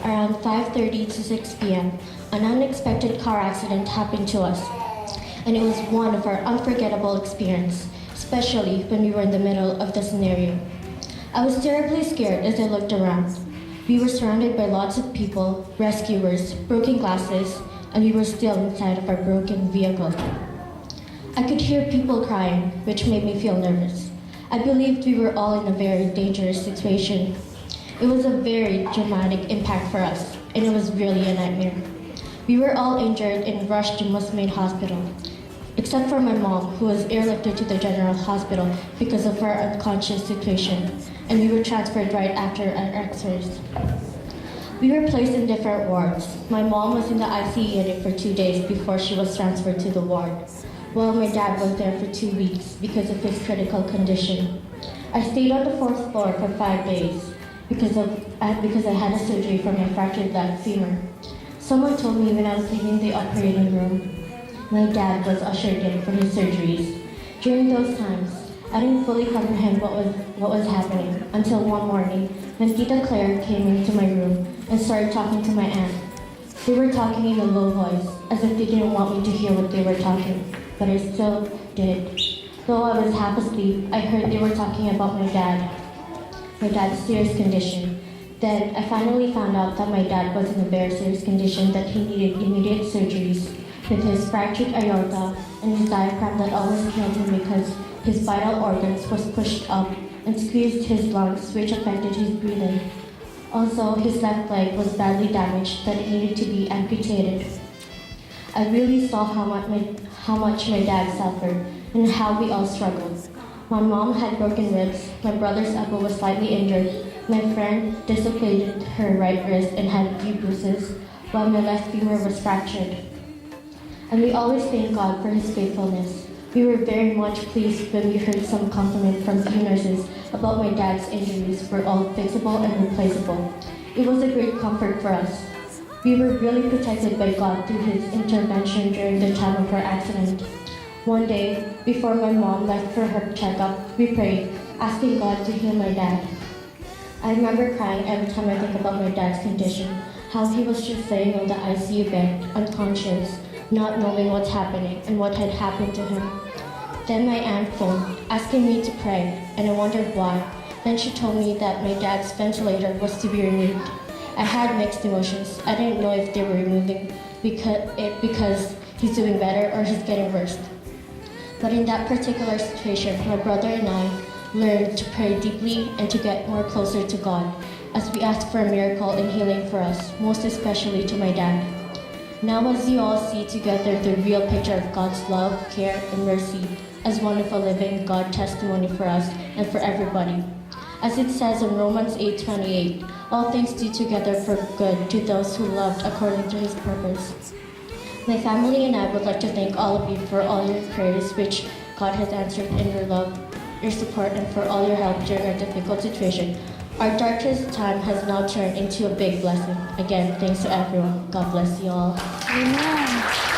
around 5:30 to 6 p.m., an unexpected car accident happened to us, and it was one of our unforgettable experiences, especially when we were in the middle of the scenario. I was terribly scared as I looked around. We were surrounded by lots of people, rescuers, broken glasses, and we were still inside of our broken vehicle. I could hear people crying, which made me feel nervous. I believed we were all in a very dangerous situation. It was a very dramatic impact for us, and it was really a nightmare. We were all injured and rushed to Musmain Hospital, except for my mom, who was airlifted to the general hospital because of her unconscious situation, and we were transferred right after our x-rays. We were placed in different wards. My mom was in the ICU unit for 2 days before she was transferred to the ward, while my dad was there for 2 weeks because of his critical condition. I stayed on the 4th floor for 5 days because I had a surgery for my fractured left femur. Someone told me when I was leaving the operating room, my dad was ushered in for his surgeries. During those times, I didn't fully comprehend what was happening until one morning when Tita Claire came into my room and started talking to my aunt. They were talking in a low voice, as if they didn't want me to hear what they were talking, but I still did. Though I was half asleep, I heard they were talking about my dad's serious condition. Then I finally found out that my dad was in a very serious condition, that he needed immediate surgeries with his fractured aorta and his diaphragm that almost killed him because his vital organs was pushed up and squeezed his lungs, which affected his breathing. Also, his left leg was badly damaged that it needed to be amputated. I really saw how much my dad suffered and how we all struggled. My mom had broken ribs, my brother's elbow was slightly injured, my friend dislocated her right wrist and had a few bruises, while my left femur was fractured. And we always thank God for his faithfulness. We were very much pleased when we heard some compliment from few nurses about my dad's injuries were all fixable and replaceable. It was a great comfort for us. We were really protected by God through his intervention during the time of our accident. One day, before my mom left for her checkup, we prayed, asking God to heal my dad. I remember crying every time I think about my dad's condition, how he was just laying on the ICU bed, unconscious, not knowing what's happening and what had happened to him. Then my aunt phoned, asking me to pray, and I wondered why. Then she told me that my dad's ventilator was to be removed. I had mixed emotions. I didn't know if they were removing because he's doing better or he's getting worse. But in that particular situation, my brother and I learned to pray deeply and to get more closer to God as we asked for a miracle and healing for us, most especially to my dad. Now as you all see together the real picture of God's love, care, and mercy as one of a living God testimony for us and for everybody. As it says in Romans 8:28, all things do together for good to those who loved according to his purpose. My family and I would like to thank all of you for all your prayers which God has answered in your love, your support, and for all your help during our difficult situation. Our darkest time has now turned into a big blessing. Again, thanks to everyone. God bless you all. Amen.